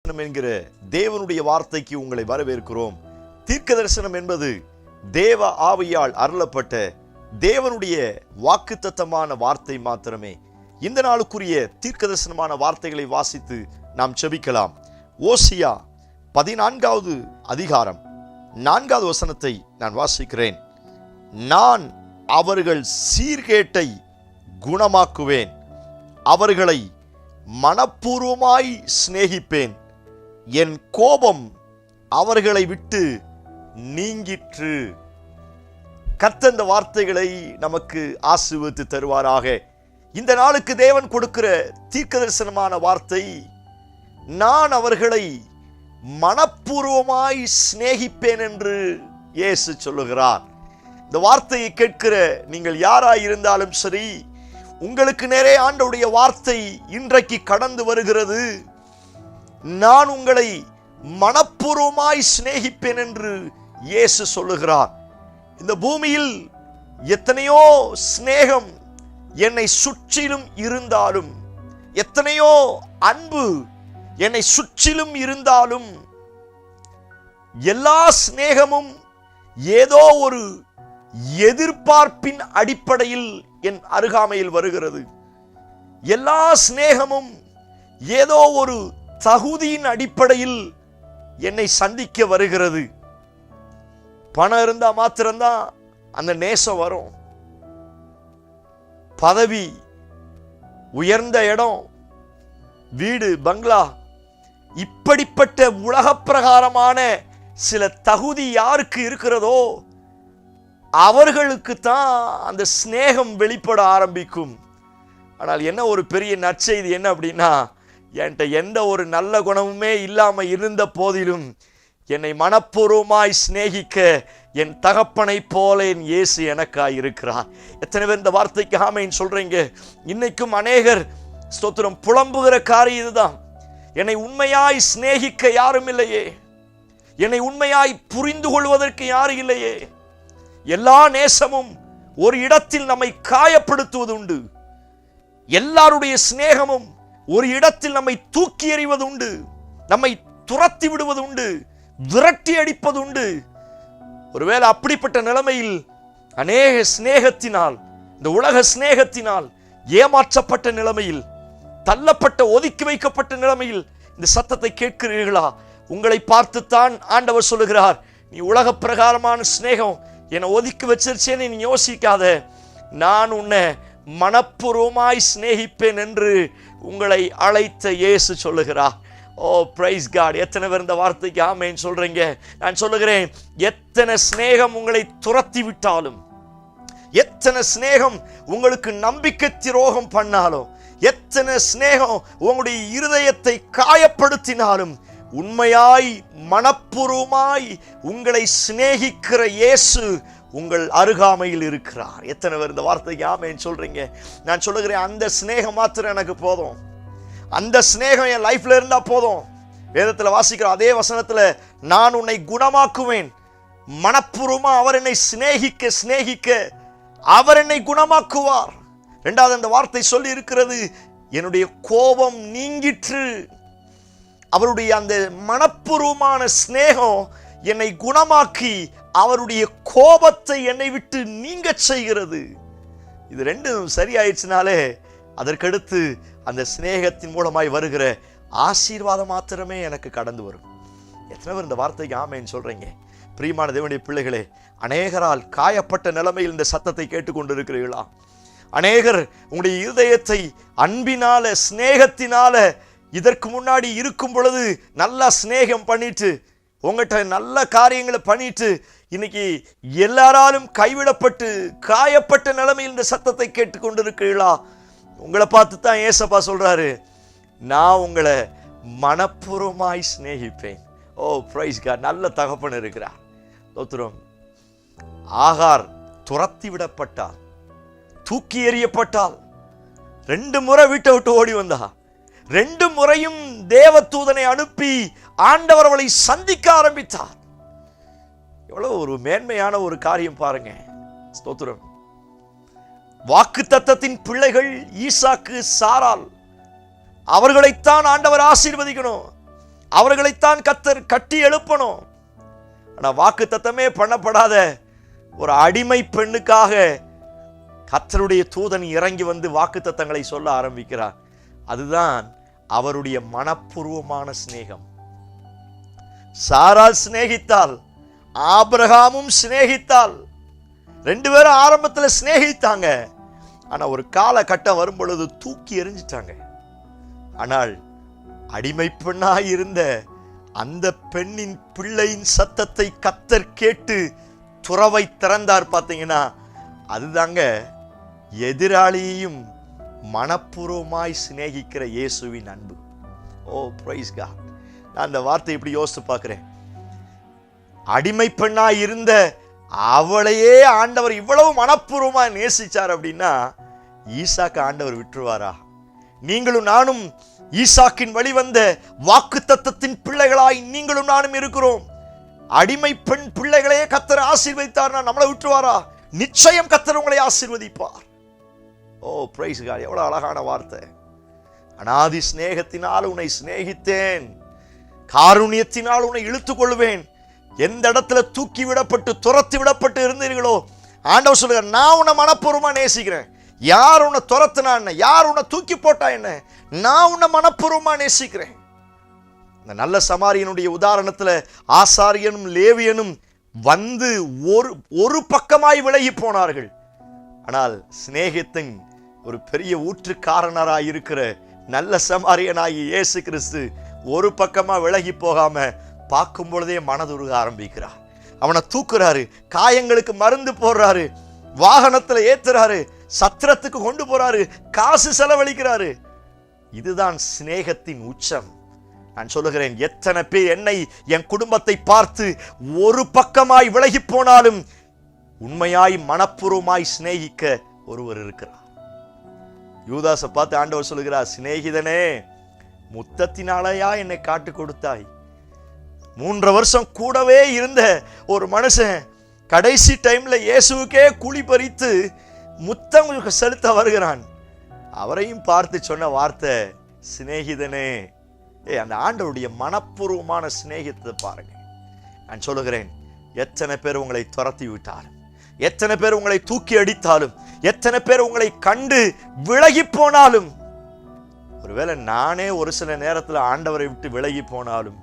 என்கிற தேவனுடைய வார்த்தைக்கு உங்களை வரவேற்கிறோம். தீர்க்க தரிசனம் என்பது தேவ ஆவியால் அருளப்பட்ட தேவனுடைய வாக்குத்தத்தமான வார்த்தை மாத்திரமே. இந்த நாளுக்குரிய தீர்க்க தரிசனமான வார்த்தைகளை வாசித்து நாம் செபிக்கலாம். ஓசியா 14வது அதிகாரம் 4வது வசனத்தை நான் வாசிக்கிறேன். நான் அவர்கள் சீர்கேட்டை குணமாக்குவேன், அவர்களை மனப்பூர்வமாய் சிநேகிப்பேன், என் கோபம் அவர்களை விட்டு நீங்கிற்று. கர்த்தர் இந்த வார்த்தைகளை நமக்கு ஆசீர்வதித்து தருவாராக. இந்த நாளுக்கு தேவன் கொடுக்கிற தீர்க்க தரிசனமான வார்த்தை, நான் அவர்களை மனப்பூர்வமாய் சிநேகிப்பேன் என்று இயேசு சொல்லுகிறார். இந்த வார்த்தையை கேட்கிற நீங்கள் யாராய் இருந்தாலும் சரி, உங்களுக்கு நேரே ஆண்டவருடைய வார்த்தை இன்றைக்கு கடந்து வருகிறது. நான் உங்களை மனப்பூர்வமாய் சிநேகிப்பேன் என்று இயேசு சொல்லுகிறார். இந்த பூமியில் எத்தனையோ சிநேகம் என்னை சுற்றிலும் இருந்தாலும், எத்தனையோ அன்பு என்னை சுற்றிலும் இருந்தாலும், எல்லா சிநேகமும் ஏதோ ஒரு எதிர்பார்ப்பின் அடிப்படையில் என் அருகாமையில் வருகிறது. எல்லா சிநேகமும் ஏதோ ஒரு தகுதியின் அடிப்படையில் என்னை சந்திக்க வருகிறது. பணம் இருந்தா மாத்திரம்தான் அந்த நேசம் வரும். பதவி, உயர்ந்த இடம், வீடு, பங்களா, இப்படிப்பட்ட உலக பிரகாரமான சில தகுதி யாருக்கு இருக்கிறதோ அவர்களுக்கு தான் அந்த சிநேகம் வெளிப்பட ஆரம்பிக்கும். ஆனால் என்ன ஒரு பெரிய நற்செய்தி என்ன அப்படின்னா, என்கிட்ட எந்த ஒரு நல்ல குணமுமே இல்லாமல் இருந்த போதிலும் என்னை மனப்பூர்வமாய் சிநேகிக்க என் தகப்பனை போல என் இயேசு எனக்காய் இருக்கிறார். எத்தனை பேர் இந்த வார்த்தைக்கு ஆமென் சொல்றீங்க? இன்னைக்கும் அநேகர் ஸ்தோத்திரம் புலம்புகிற காரியம் இதுதான். என்னை உண்மையாய் சிநேகிக்க யாரும் இல்லையே, என்னை உண்மையாய் புரிந்து கொள்வதற்கு யாரும் இல்லையே. எல்லா நேசமும் ஒரு இடத்தில் நம்மை காயப்படுத்துவது உண்டு. எல்லாருடைய சிநேகமும் ஒரு இடத்தில் நம்மை தூக்கி எறிவது உண்டு, நம்மை துரத்தி விடுவது உண்டு, விரட்டி அடிப்பது உண்டு. ஒருவேளை அப்படிப்பட்ட நிலைமையில் அநேக சிநேகத்தினால், இந்த உலக சிநேகத்தினால் ஏமாற்றப்பட்ட நிலைமையில், தள்ளப்பட்ட ஒதுக்கி வைக்கப்பட்ட நிலைமையில் இந்த சத்தத்தை கேட்கிறீர்களா? உங்களை பார்த்துத்தான் ஆண்டவர் சொல்லுகிறார், நீ உலக பிரகாரமான சிநேகம் என்னை ஒதுக்கி வச்சிருச்சேன்னு நீ யோசிக்காத, நான் உன்னை மனப்பூர்வமாய் சிநேகிப்பேன் என்று உங்களை அழைத்த இயேசு சொல்லுகிறார். ஓ பிரைஸ் காட்! எத்தனை பேர் இந்த வார்த்தைக்கு ஆமென் சொல்றீங்க? நான் சொல்லுகிறேன், எத்தனை சிநேகம் உங்களை துரத்தி விட்டாலும், எத்தனை சிநேகம் உங்களுக்கு நம்பிக்கை துரோகம் பண்ணாலும், எத்தனை சிநேகம் உங்களுடைய இருதயத்தை காயப்படுத்தினாலும், உண்மையாய் மனப்பூர்வமாய் உங்களை சிநேகிக்கிற இயேசு உங்கள் அருகாமையில் இருக்கிறார். எத்தனை பேர் இந்த வார்த்தைக்கு ஆமென் சொல்றீங்க? நான் சொல்லுகிறேன், அந்த சிநேகம் மாத்திரம் எனக்கு போதும். அந்த சிநேகம் என் லைஃப்ல இருந்தா போதும். வேதத்துல வாசிக்கிற அதே வசனத்துல, நான் உன்னை குணமாக்குவேன், மனப்பூர்வமா அவர் என்னை சிநேகிக்க அவர் என்னை குணமாக்குவார். இரண்டாவது அந்த வார்த்தை சொல்லி இருக்கிறது, என்னுடைய கோபம் நீங்கிற்று. அவருடைய அந்த மனப்பூர்வமான சிநேகம் என்னை குணமாக்கி அவருடைய கோபத்தை என்னை விட்டு நீங்க செய்கிறது. இது ரெண்டும் சரியாயிடுச்சுனாலே அதற்கடுத்து அந்த சிநேகத்தின் மூலமாய் வருகிற ஆசீர்வாதம் மாத்திரமே எனக்கு கடந்து வரும். எத்தனை பேர் இந்த வார்த்தைக்கு ஆமென் சொல்றீங்க? பிரியமான தேவனுடைய பிள்ளைகளே, அநேகரால் காயப்பட்ட நிலைமையில் இந்த சத்தத்தை கேட்டுக்கொண்டிருக்கிறீர்களா? அநேகர் உங்களுடைய இருதயத்தை அன்பினால, சிநேகத்தினால, இதற்கு முன்னாடி இருக்கும் பொழுது நல்லா சிநேகம் பண்ணிட்டு, உங்கள்கிட்ட நல்ல காரியங்களை பண்ணிட்டு, இன்னைக்கு எல்லாராலும் கைவிடப்பட்டு காயப்பட்ட நிலைமையில் இந்த சத்தத்தை கேட்டுக்கொண்டிருக்கிறீர்களா? உங்களை பார்த்து தான் ஏசப்பா சொல்றாரு, நான் உங்களை மனப்பூர்வமாய் சிநேகிப்பேன். ஓ பிரைஸ் காட்! நல்ல தகப்பன் இருக்கிறார். தோத்திரம். ஆகார் துரத்தி விடப்பட்டால், தூக்கி எறியப்பட்டால், 2 முறை வீட்டை விட்டு ஓடி வந்தா. 2 முறையும் தேவதூதனை அனுப்பி ஆண்டவர் அவளை சந்திக்க ஆரம்பித்தார். எவ்வளவு ஒரு மேன்மையான ஒரு காரியம் பாருங்க. ஸ்தோத்திரம். வாக்குத்தத்தத்தின் பிள்ளைகள் ஈசாக்கு, சாராள், அவர்களைத்தான் ஆண்டவர் ஆசீர்வதிக்கணும். அவர்களைத்தான் கர்த்தர் கட்டி எழுப்பணும். ஆனா வாக்குத்தத்தமே பண்ணப்படாத ஒரு அடிமை பெண்ணுக்காக கர்த்தருடைய தூதன் இறங்கி வந்து வாக்குத்தத்தங்களை சொல்ல ஆரம்பிக்கிறார். அதுதான் அவருடைய மனப்பூர்வமான சிநேகம். சாராள் சிநேகித்தாள், ஆபிரகாமும் சிநேகித்தாள். 2 பேரும் ஆரம்பத்தில் சிநேகித்தாங்க. ஆனா ஒரு காலகட்டம் வரும் பொழுது தூக்கி எறிஞ்சிட்டாங்க. ஆனால் அடிமை பெண்ணாய் இருந்த அந்த பெண்ணின் பிள்ளையின் சத்தத்தை கர்த்தர் கேட்டு துறவை திறந்தார். பார்த்தீங்கன்னா அதுதாங்க எதிராளியையும் மனப்பூர்வமாய் சிநேகிக்கிற இயேசுவின் அன்பு. ஓ பிரைஸ் காட். நான் அந்த வார்த்தை இப்படி யோசித்து பார்க்கிறேன். அடிமை பெண்ணாய் இருந்த அவளையே ஆண்டவர் இவ்வளவு மனப்பூர்வமா நேசிச்சார் அப்படின்னா ஈசாக்கு ஆண்டவர் விட்டுருவாரா? நீங்களும் நானும் ஈசாக்கின் வழி வந்த வாக்குத்தத்தத்தின் பிள்ளைகளாய் நீங்களும் நானும் இருக்கிறோம். அடிமை பெண் பிள்ளைகளையே கர்த்தர் ஆசீர்வதித்தார்னா நம்மளை விட்டுருவாரா? நிச்சயம் கர்த்தர் உங்களை ஆசீர்வதிப்பார். ஓ பிரைஸ் காட். எவ்வளவு அழகான வார்த்தை. அநாதி சிநேகத்தினால் உன்னை சிநேகித்தேன், காருண்யத்தினால் உன்னை இழுத்துக் கொள்வேன். எந்த இடத்துல தூக்கி விடப்பட்டு துரத்தி விடப்பட்டு இருந்தீர்களோ ஆண்டவர் சொல்லுங்க, நான் உன்னை மனப்பூர்வமா நேசிக்கிறேன். யார் உன்னை துரத்துனா என்ன, யார் உன்னை தூக்கி போட்டா என்ன, நான் உன்னை மனப்பூர்வமா நேசிக்கிறேன். இந்த நல்ல சமாரியனுடைய உதாரணத்துல ஆசாரியனும் லேவியனும் வந்து ஒரு பக்கமாய் விலகி போனார்கள். ஆனால் சிநேகத்தின் ஒரு பெரிய ஊற்றுக்காரனராய் இருக்கிற நல்ல சமாரியனாகி இயேசு கிறிஸ்து ஒரு பக்கமா விலகி போகாம பார்க்கும் பொழுதே மனதுருக ஆரம்பிக்கிறார். அவனை தூக்குறாரு, காயங்களுக்கு மருந்து போடுறாரு, வாகனத்துல ஏத்துறாரு, சத்திரத்துக்கு கொண்டு போறாரு, காசு செலவழிக்கிறாரு. இதுதான் சிநேகத்தின் உச்சம். நான் சொல்லுகிறேன், எத்தனை பேர் என்னை என் குடும்பத்தை பார்த்து ஒரு பக்கமாய் விலகி போனாலும் உண்மையாய் மனப்பூர்வமாய் சிநேகிக்க ஒருவர் இருக்கிறார். யூதாசை பார்த்து ஆண்டவர் சொல்லுகிறார், சிநேகிதனே, முத்தத்தினாலயா என்னை காட்டு கொடுத்தாய்? 3 வருஷம் கூடவே இருந்த ஒரு மனுஷன் கடைசி டைம்ல இயேசுவுக்கே குழி பறித்து முத்தம் செலுத்த வருகிறான். அவரையும் பார்த்து சொன்ன வார்த்தை சிநேகிதனே. அந்த ஆண்டவருடைய மனப்பூர்வமான சிநேகத்தை பாருங்க. நான் சொல்லுகிறேன், எத்தனை பேர் உங்களை துரத்தி விட்டாலும், எத்தனை பேர் உங்களை தூக்கி அடித்தாலும், எத்தனை பேர் உங்களை கண்டு விலகி போனாலும், ஒருவேளை நானே ஒரு சில நேரத்தில் ஆண்டவரை விட்டு விலகி போனாலும்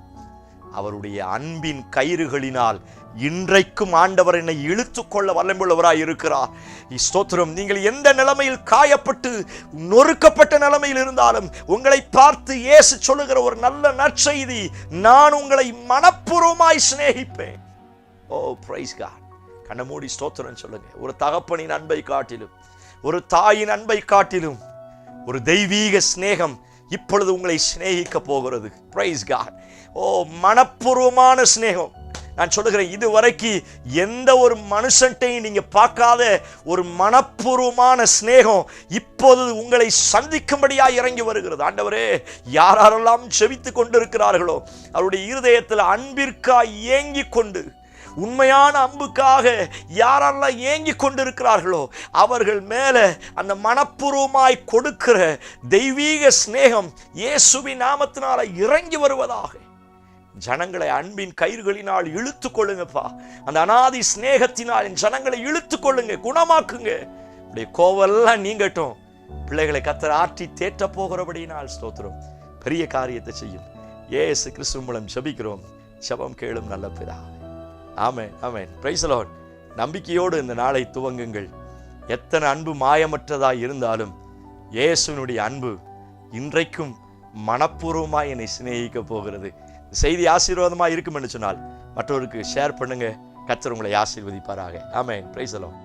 அவருடைய அன்பின் கயிறுகளினால் இன்றைக்கும் ஆண்டவர் என்னை இழுத்து கொள்ள வல்லமையுள்ளவராய் இருக்கிறார். ஸ்தோத்திரம். நீங்கள் எந்த நிலைமையில் காயப்பட்டு நொறுக்கப்பட்ட நிலைமையில் இருந்தாலும் உங்களை பார்த்து இயேசு சொல்லுகிற ஒரு நல்ல நற்செய்தி, நான் உங்களை மனப்பூர்வமாய் சிநேகிப்பேன். ஓ பிரைஸ் காட். கண்ணை மூடி ஸ்தோத்திரம் சொல்லுங்க. ஒரு தகப்பனின் அன்பை காட்டிலும், ஒரு தாயின் அன்பை காட்டிலும் ஒரு தெய்வீக சிநேகம் இப்பொழுது உங்களை சிநேகிக்க போகிறது. Price God. ஓ மனப்பூர்வமான சிநேகம். நான் சொல்லுகிறேன், இதுவரைக்கும் எந்த ஒரு மனுஷன்ட்டையும் நீங்க பார்க்காத ஒரு மனப்பூர்வமான சிநேகம் இப்போது உங்களை சந்திக்கும்படியாக இறங்கி வருகிறது. ஆண்டவரே, யாரெல்லாம் செபித்துக் கொண்டிருக்கிறார்களோ அவருடைய இருதயத்தில் அன்பிற்காய் ஏங்கி கொண்டு, உண்மையான அன்புக்காக யாரெல்லாம் ஏங்கி கொண்டிருக்கிறார்களோ அவர்கள் மேல அந்த மனப்பூர்வமாய் கொடுக்கிற தெய்வீக சிநேகம் இயேசுவின் நாமத்தினால இறங்கி வருவதாக. ஜனங்களை அன்பின் கயிறுகளினால் இழுத்து கொள்ளுங்கப்பா. அந்த அநாதி சிநேகத்தினால் ஜனங்களை இழுத்து கொள்ளுங்க, குணமாக்குங்க. அப்படியே கோவெல்லாம் நீங்கட்டும். பிள்ளைகளை கர்த்தர் ஆற்றி தேற்ற போகிறபடினால் ஸ்தோத்திரம். பெரிய காரியத்தை செய்யும். இயேசு கிறிஸ்து மூலம் ஜெபிக்கிறோம். ஜெபம் கேளும் நல்ல பிதாவே. Amen, amen. Praise the lord. நம்பிக்கையோடு இந்த நாளை துவங்குங்கள். எத்தனை அன்பு மாயமற்றதாய் இருந்தாலும் இயேசுவினுடைய அன்பு இன்றைக்கும் மனப்பூர்வமாய் என்னை சிநேகிக்க போகிறது. செய்தி ஆசீர்வாதமாக இருக்கும் என்று சொன்னால் மற்றவருக்கு ஷேர் பண்ணுங்க. கர்த்தர் உங்களை ஆசீர்வதிப்பாராக. ஆமென். Praise the Lord.